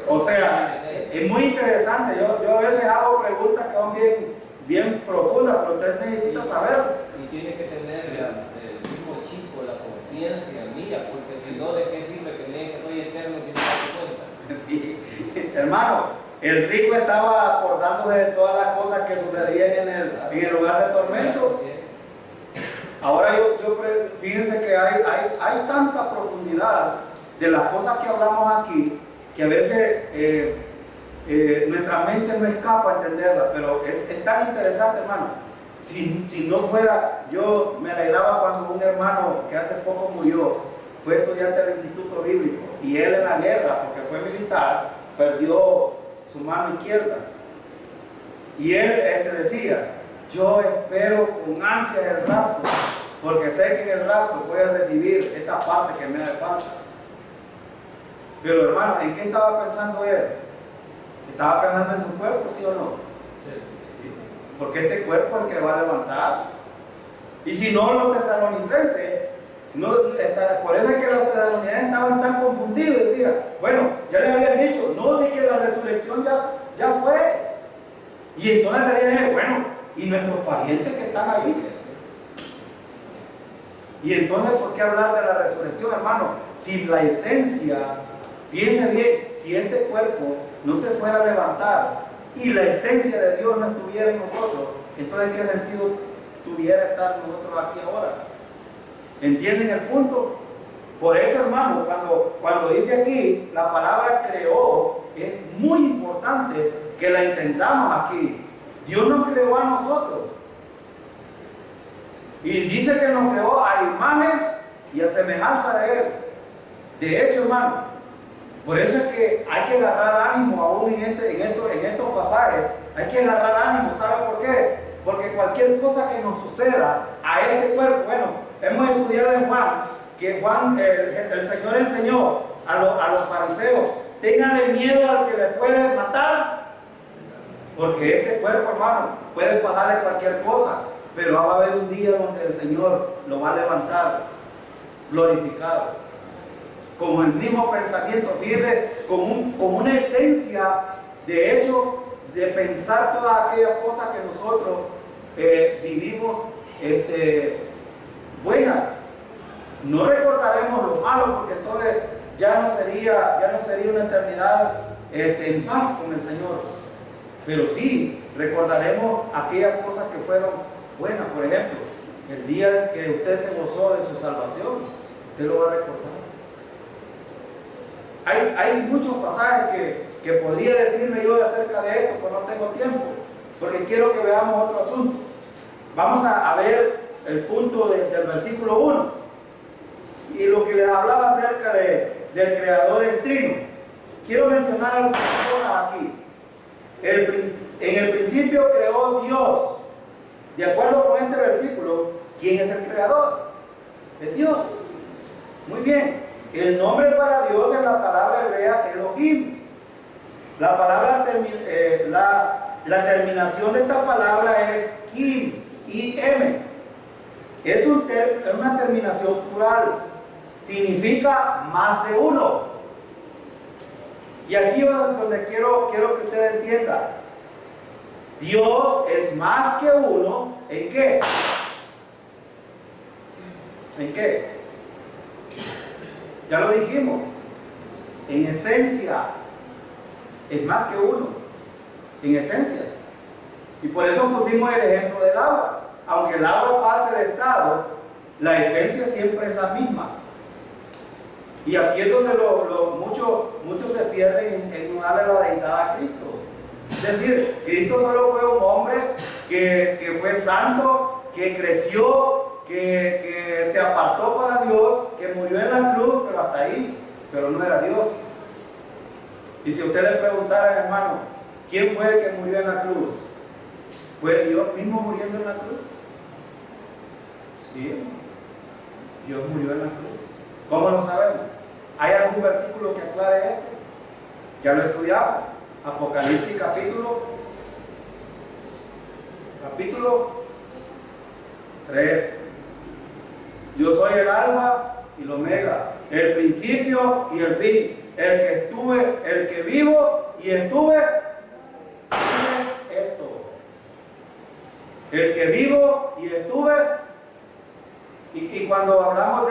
O sea, es muy interesante. Yo a veces hago preguntas que son bien profundas, pero usted necesita saber. Y tiene que tener el mismo chico, la conciencia mía, porque si no, ¿de qué sirve que me que soy eterno y no me cuenta? Hermano, el rico estaba acordándose de todas las cosas que sucedían en el lugar de tormento. Ahora fíjense que hay tanta profundidad de las cosas que hablamos aquí, que a veces nuestra mente no escapa a entenderla, pero es tan interesante, hermano. Si no fuera, yo me alegraba cuando un hermano que hace poco murió, fue estudiante del Instituto Bíblico, y él en la guerra, porque fue militar, perdió su mano izquierda. Y él decía, yo espero con ansia el rapto, porque sé que en el rapto voy a recibir esta parte que me hace falta. Pero hermano, ¿en qué estaba pensando él? ¿Estaba pensando en tu cuerpo, sí o no? Sí. Porque este cuerpo es el que va a levantar. Y si no, los tesalonicenses, por eso es que los tesalonicenses estaban tan confundidos. Y decían, bueno, ya les habían dicho, no sé que la resurrección ya fue. Y entonces le dije, bueno, ¿y nuestros parientes que están ahí? Y entonces, ¿por qué hablar de la resurrección, hermano? Si la esencia, piense bien, si este cuerpo no se fuera a levantar y la esencia de Dios no estuviera en nosotros, entonces ¿qué sentido tuviera estar nosotros aquí ahora? ¿Entienden el punto? Por eso, hermano, cuando dice aquí la palabra creó, es muy importante que la entendamos aquí. Dios nos creó a nosotros. Y dice que nos creó a imagen y a semejanza de Él. De hecho, hermano, por eso es que hay que agarrar ánimo aún en estos pasajes. Hay que agarrar ánimo, ¿sabe por qué? Porque cualquier cosa que nos suceda a este cuerpo, bueno, hemos estudiado en Juan, que Juan, el Señor enseñó a los fariseos, ténganle miedo al que les puede matar, porque este cuerpo, hermano, puede pasarle cualquier cosa, pero va a haber un día donde el Señor lo va a levantar glorificado. Como el mismo pensamiento, fíjate, como una esencia, de hecho, de pensar todas aquellas cosas que nosotros vivimos buenas. No recordaremos lo malo, porque entonces ya no sería una eternidad en paz con el Señor. Pero sí, recordaremos aquellas cosas que fueron buenas. Por ejemplo, el día que usted se gozó de su salvación, usted lo va a recordar. Hay muchos pasajes que podría decirle yo acerca de esto, pero no tengo tiempo, porque quiero que veamos otro asunto. Vamos a ver el punto del versículo 1 y lo que les hablaba acerca del creador es trino. Quiero mencionar algunas cosas aquí. En el principio creó Dios. De acuerdo con este versículo, ¿quién es el creador? Es Dios. Muy bien. El nombre para Dios en la palabra hebrea Elohim. La terminación de esta palabra es im, I-M. Es una terminación plural. Significa más de uno. Y aquí es donde quiero que usted entienda. Dios es más que uno. ¿En qué? ¿En qué? Ya lo dijimos. En esencia. Es más que uno. En esencia. Y por eso pusimos el ejemplo del agua. Aunque el agua pase de estado, la esencia siempre es la misma. Y aquí es donde muchos se pierden en no darle la deidad a Cristo. Es decir, Cristo solo fue un hombre que fue santo, que creció, que se apartó para Dios, que murió en la cruz, pero hasta ahí, pero no era Dios. Y si usted le preguntara, hermano, ¿quién fue el que murió en la cruz? ¿Fue Dios mismo muriendo en la cruz? Sí, Dios murió en la cruz. ¿Cómo lo sabemos? ¿Hay algún versículo que aclare esto? Ya lo estudiamos. Apocalipsis capítulo 3. Yo soy el alfa y el omega, el principio y el fin, el que estuve, el que vivo y estuve. Esto. El que vivo y estuve. Y cuando hablamos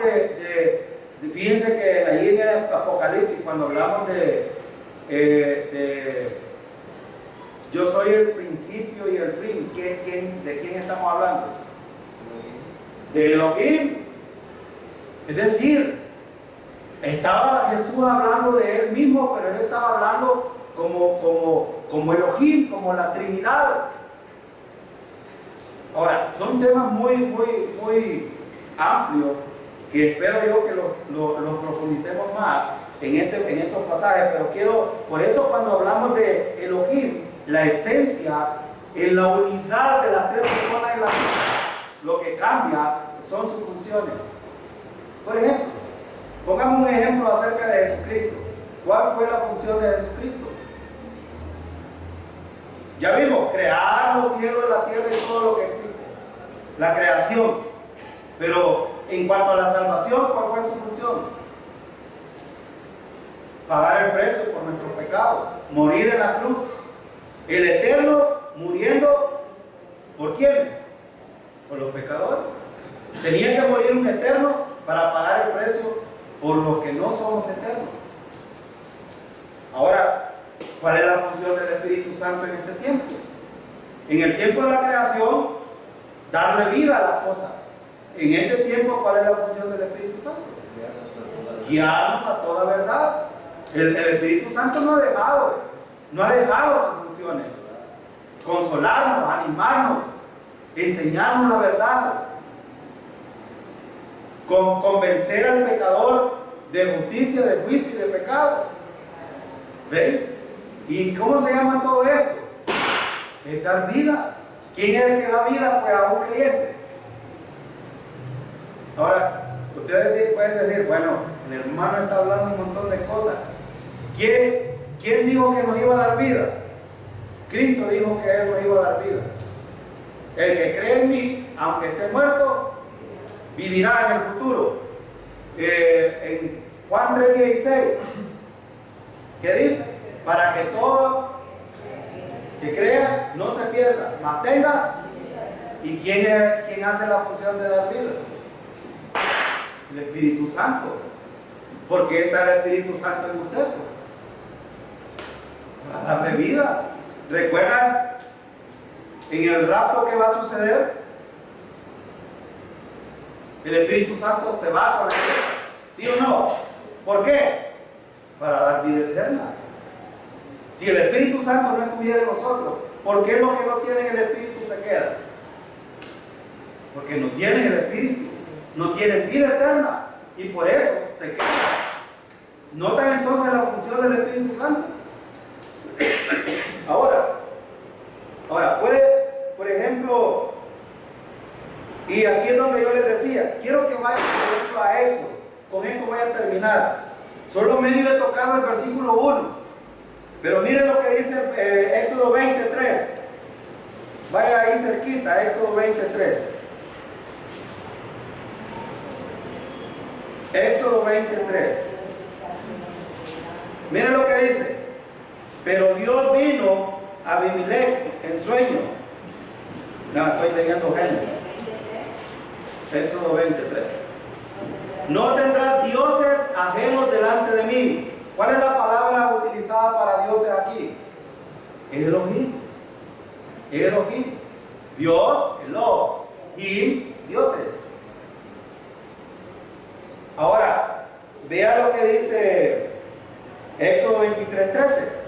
fíjense que ahí en el Apocalipsis, cuando hablamos de yo soy el principio y el fin, ¿de quién estamos hablando? De Elohim. Es decir, estaba Jesús hablando de él mismo, pero él estaba hablando como Elohim, como la Trinidad. Ahora, son temas muy amplios que espero yo que los profundicemos más en estos pasajes, pero por eso cuando hablamos de Elohim, la esencia en la unidad de las tres personas en la vida, lo que cambia son sus funciones. Por ejemplo, pongamos un ejemplo acerca de Jesucristo. ¿Cuál fue la función de Jesucristo? Ya vimos, crear los cielos, la tierra y todo lo que existe, la creación. Pero en cuanto a la salvación, ¿cuál fue su función? Pagar el precio por nuestros pecados, morir en la cruz. El Eterno muriendo, ¿por quiénes? Por los pecadores. Tenía que morir un Eterno para pagar el precio por los que no somos eternos. Ahora, ¿cuál es la función del Espíritu Santo en este tiempo? En el tiempo de la creación, darle vida a las cosas. En este tiempo, ¿cuál es la función del Espíritu Santo? Guiarnos a toda verdad. El Espíritu Santo no ha dejado sus funciones. Consolarnos, animarnos, enseñarnos la verdad, convencer al pecador de justicia, de juicio y de pecado. ¿Ven? ¿Y cómo se llama todo esto? Es dar vida. ¿Quién es el que da vida? Pues a un creyente. Ahora, ustedes pueden decir, bueno, el hermano está hablando un montón de cosas. ¿Quién dijo que nos iba a dar vida? Cristo dijo que Él nos iba a dar vida. El que cree en mí, aunque esté muerto, vivirá en el futuro. En Juan 3:16, ¿qué dice? Para que todo que crea no se pierda, mas tenga. ¿Y quién hace la función de dar vida? El Espíritu Santo. ¿Por qué está el Espíritu Santo en usted? Para darle vida. ¿Recuerdan en el rapto que va a suceder? El Espíritu Santo se va con la iglesia, ¿sí o no? ¿Por qué? Para dar vida eterna. Si el Espíritu Santo no estuviera en nosotros, ¿por qué los que no tienen el Espíritu se quedan? Porque no tienen el Espíritu, no tienen vida eterna y por eso se quedan. ¿Notan entonces la función del Espíritu Santo? Ahora puede, por ejemplo, y aquí es donde yo les decía, quiero que vayan, por ejemplo, a eso. Con esto voy a terminar. Solo medio he tocado el versículo 1. Pero miren lo que dice Éxodo 23. Vaya ahí cerquita, Éxodo 23. Éxodo 23. Miren lo que dice. Pero Dios vino a Abimelech en sueño. No, estoy leyendo Génesis. Éxodo 23. No tendrás dioses ajenos delante de mí. ¿Cuál es la palabra utilizada para dioses aquí? Elohim. Elohim. Dios, Elohim, dioses. Ahora, vea lo que dice Éxodo 23:13.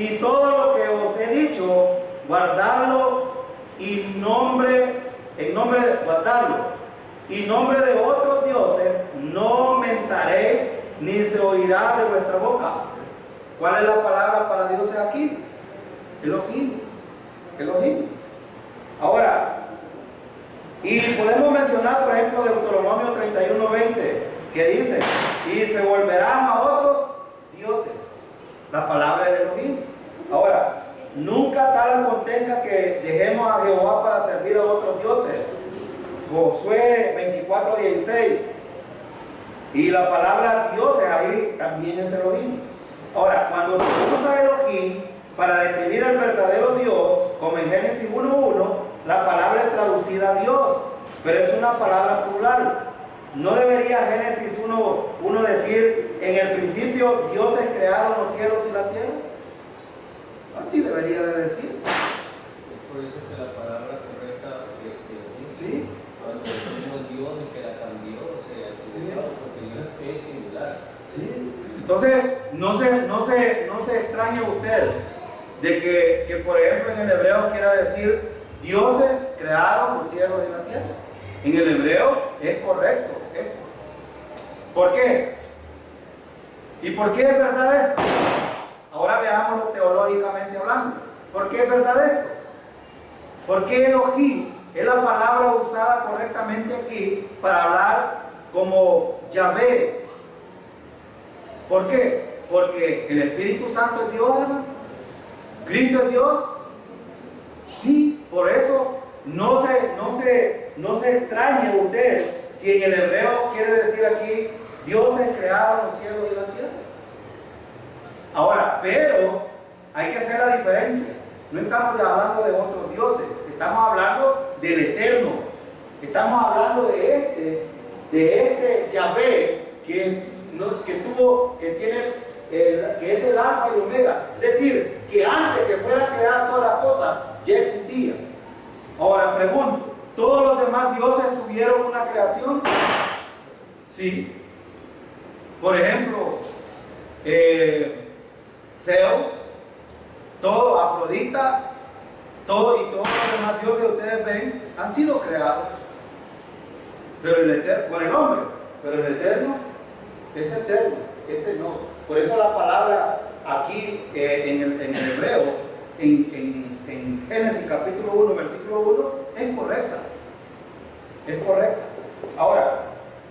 y todo lo que os he dicho, guardadlo en nombre de guardarlo. Y nombre de otros dioses no mentaréis, ni se oirá de vuestra boca. ¿Cuál es la palabra para dioses aquí? Elohim. Elohim. Ahora, y podemos mencionar, por ejemplo, Deuteronomio 31:20, que dice, y se volverán a otros dioses. La palabra de Elohim. Ahora, nunca tal aconteja que dejemos a Jehová para servir a otros dioses. Josué 24:16. Y la palabra dioses ahí también es Elohim. Ahora, cuando se usa Elohim para describir al verdadero Dios, como en Génesis 1:1, la palabra es traducida a Dios, pero es una palabra plural. No debería Génesis 1:1 decir, en el principio dioses crearon los cielos y la tierra. Así debería de decir. Es por eso que la palabra correcta es Elohim. Sí. Cuando decimos Dios, el que la cambió, o sea, porque Dios es singular. Sí. Entonces, no se extrañe usted de que, por ejemplo, en el hebreo quiera decir dioses crearon los cielos y la tierra. En el hebreo es correcto. ¿Por qué? ¿Y por qué es verdad esto? Ahora veámoslo teológicamente hablando. ¿Por qué es verdad esto? Porque Elohim es la palabra usada correctamente aquí para hablar como Yahvé. ¿Por qué? Porque el Espíritu Santo es Dios, hermano. ¿Cristo es Dios? Sí, por eso no se extrañe usted si en el hebreo quiere decir aquí dioses crearon los cielos y la tierra. Ahora, pero hay que hacer la diferencia. No estamos hablando de otros dioses, estamos hablando del eterno. Estamos hablando de este Yahvé que es el alfa y el omega. Es decir, que antes que fueran creadas todas las cosas, ya existía. Ahora pregunto, ¿todos los demás dioses tuvieron una creación? Sí. Por ejemplo, Zeus, todo, Afrodita, todos los demás dioses que ustedes ven han sido creados. Pero el eterno, por el hombre, pero el eterno es eterno, este no. Por eso la palabra aquí en el hebreo, en Génesis capítulo 1, versículo 1, es correcta. Es correcta. Ahora,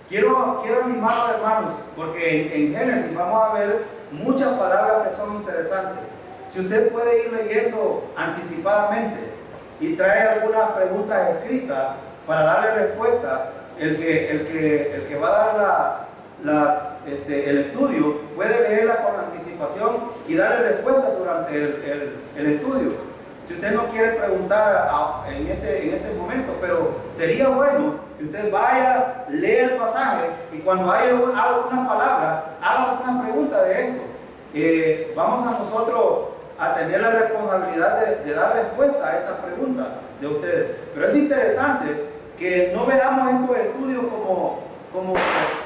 quiero animarlos, hermanos, porque en Génesis vamos a ver muchas palabras que son interesantes. Si usted puede ir leyendo anticipadamente y trae algunas preguntas escritas para darle respuesta, el que va a dar el estudio puede leerla con anticipación y darle respuesta durante el estudio. Si usted no quiere preguntar en este momento, pero sería bueno que usted vaya, lea el pasaje y cuando haya alguna palabra, haga una pregunta de esto. Vamos a nosotros a tener la responsabilidad de dar respuesta a esta pregunta de ustedes. Pero es interesante que no veamos estos estudios como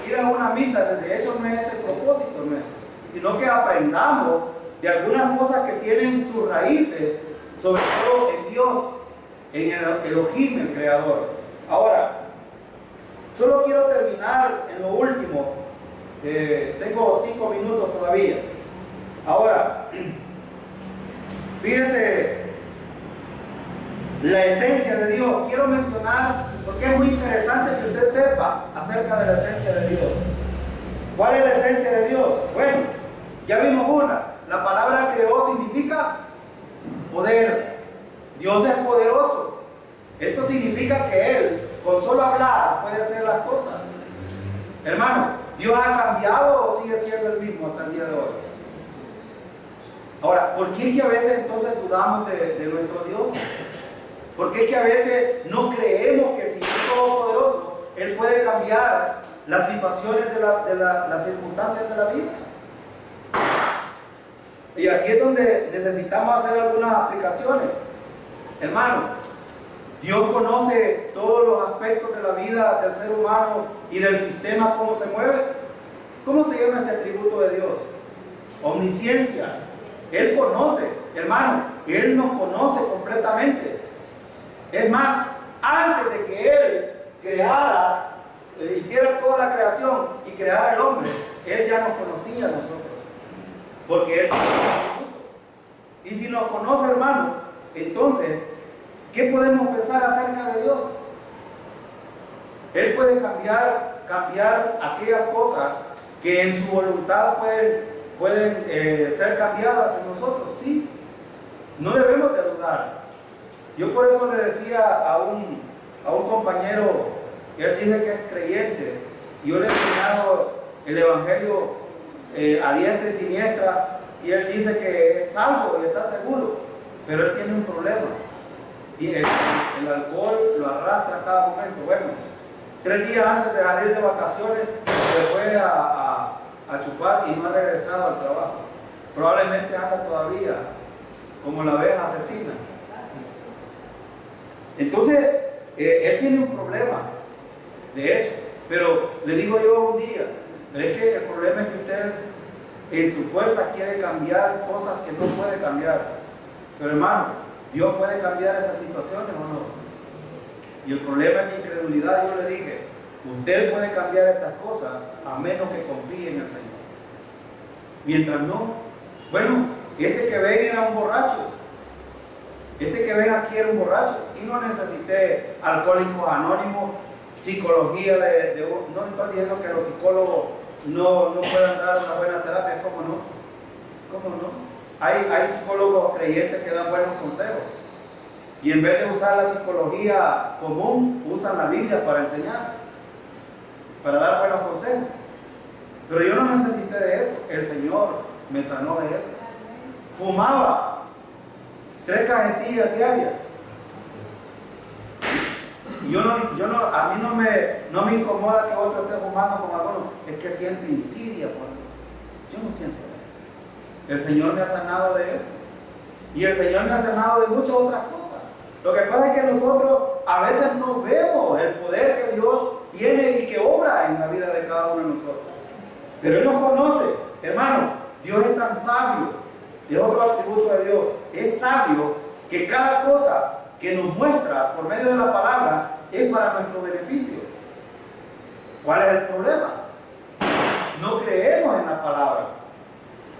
ir a una misa. De hecho no es el propósito, ¿no? Sino que aprendamos de algunas cosas que tienen sus raíces, sobre todo en Dios, en el Elohim, el Creador. Ahora, solo quiero terminar en lo último. Tengo 5 minutos todavía. Ahora, fíjense la esencia de Dios. Quiero mencionar, porque es muy interesante que usted sepa acerca de la esencia de Dios. ¿Cuál es la esencia de Dios? Bueno, ya vimos una. La palabra creó significa poder. Dios es poderoso. Esto significa que Él, con solo hablar, puede hacer las cosas. Hermano, ¿Dios ha cambiado o sigue siendo el mismo hasta el día de hoy? Ahora, ¿por qué es que a veces entonces dudamos de nuestro Dios? ¿Por qué es que a veces no creemos que si es todopoderoso, Él puede cambiar las situaciones las circunstancias de la vida? Y aquí es donde necesitamos hacer algunas aplicaciones. Hermano, Dios conoce todos los aspectos de la vida del ser humano y del sistema, cómo se mueve. ¿Cómo se llama este atributo de Dios? Omnisciencia. Él conoce, hermano, Él nos conoce completamente. Es más, antes de que Él creara, hiciera toda la creación y creara el hombre, Él ya nos conocía a nosotros. Porque Él conoce. Y si nos conoce, hermano, entonces, ¿qué podemos pensar acerca de Dios? Él puede cambiar aquellas cosas que en su voluntad pueden ser cambiadas en nosotros, sí. No debemos de dudar. Yo por eso le decía a un compañero, él dice que es creyente, y yo le he enseñado el Evangelio a diestra y siniestra, y él dice que es salvo y está seguro, pero él tiene un problema. Y el alcohol lo arrastra a cada momento. Bueno, 3 días antes de salir de vacaciones se fue a chupar y no ha regresado al trabajo. Probablemente anda todavía como la abeja asesina. Entonces, él tiene un problema, de hecho, pero le digo yo un día, pero es que el problema es que usted en su fuerza quiere cambiar cosas que no puede cambiar. Pero hermano, ¿Dios puede cambiar esas situaciones o no? Y el problema es de incredulidad. Yo le dije, usted puede cambiar estas cosas a menos que confíe en el Señor. Mientras no, bueno, este que ven era un borracho. Este que ven aquí era un borracho. Y no necesité alcohólicos anónimos, psicología no estoy diciendo que los psicólogos no puedan dar una buena terapia. ¿Cómo no? ¿Cómo no? Hay psicólogos creyentes que dan buenos consejos. Y en vez de usar la psicología común, usan la Biblia para enseñar, para dar buenos consejos. Pero yo no necesité de eso. El Señor me sanó de eso. Fumaba 3 cajetillas diarias. Y a mí no me incomoda que otro esté fumando con algunos. Es que siento insidia por mí. Yo no siento eso. El Señor me ha sanado de eso. Y el Señor me ha sanado de muchas otras cosas. Lo que pasa es que nosotros a veces no vemos el poder que Dios tiene y que obra en la vida de cada uno de nosotros. Pero Él nos conoce. Hermano, Dios es tan sabio. Es otro atributo de Dios. Es sabio que cada cosa que nos muestra por medio de la palabra es para nuestro beneficio. ¿Cuál es el problema? No creemos en la palabra.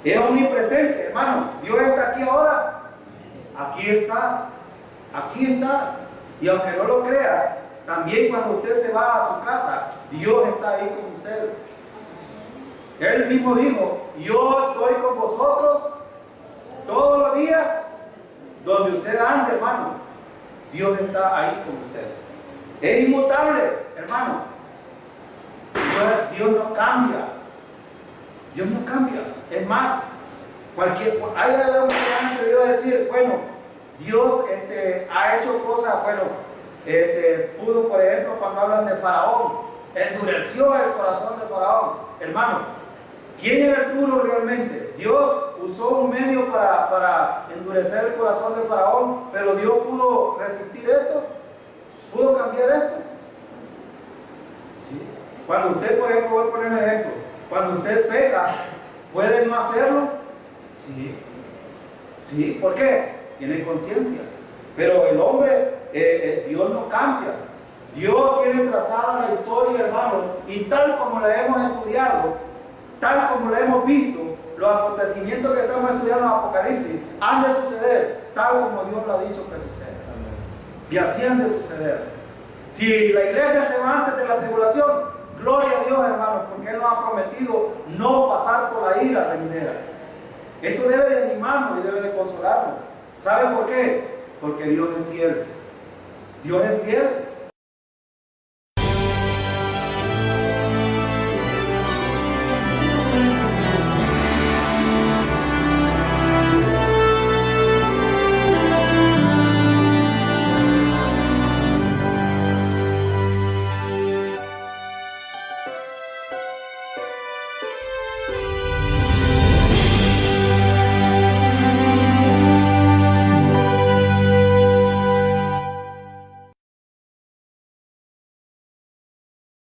Es omnipresente, hermano. Dios está aquí ahora. Aquí está. Aquí está. Y aunque no lo crea, también cuando usted se va a su casa, Dios está ahí con usted. Él mismo dijo, yo estoy con vosotros todos los días donde usted ande, hermano. Dios está ahí con usted. Es inmutable, hermano. Dios no cambia. Dios no cambia. Es más, hay algo que han querido decir, bueno, Dios ha hecho cosas, bueno, pudo, por ejemplo, cuando hablan de Faraón, endureció el corazón de Faraón. Hermano, ¿quién era el duro realmente? Dios usó un medio para endurecer el corazón de Faraón, pero Dios pudo resistir esto, pudo cambiar esto. ¿Sí? Cuando usted, por ejemplo, voy a poner un ejemplo, cuando usted peca, ¿puede no hacerlo? Sí. ¿Sí? ¿Por qué? Tiene conciencia. Pero el hombre, Dios no cambia. Dios tiene trazada la historia, hermano, y tal como la hemos estudiado, tal como la hemos visto, los acontecimientos que estamos estudiando en Apocalipsis han de suceder tal como Dios lo ha dicho que suceda. Y así han de suceder. Si la iglesia se va antes de la tribulación, gloria a Dios, hermanos, porque Él nos ha prometido no pasar por la ira venidera. Esto debe de animarnos y debe de consolarnos. ¿Sabe por qué? Porque Dios es fiel. Dios es fiel.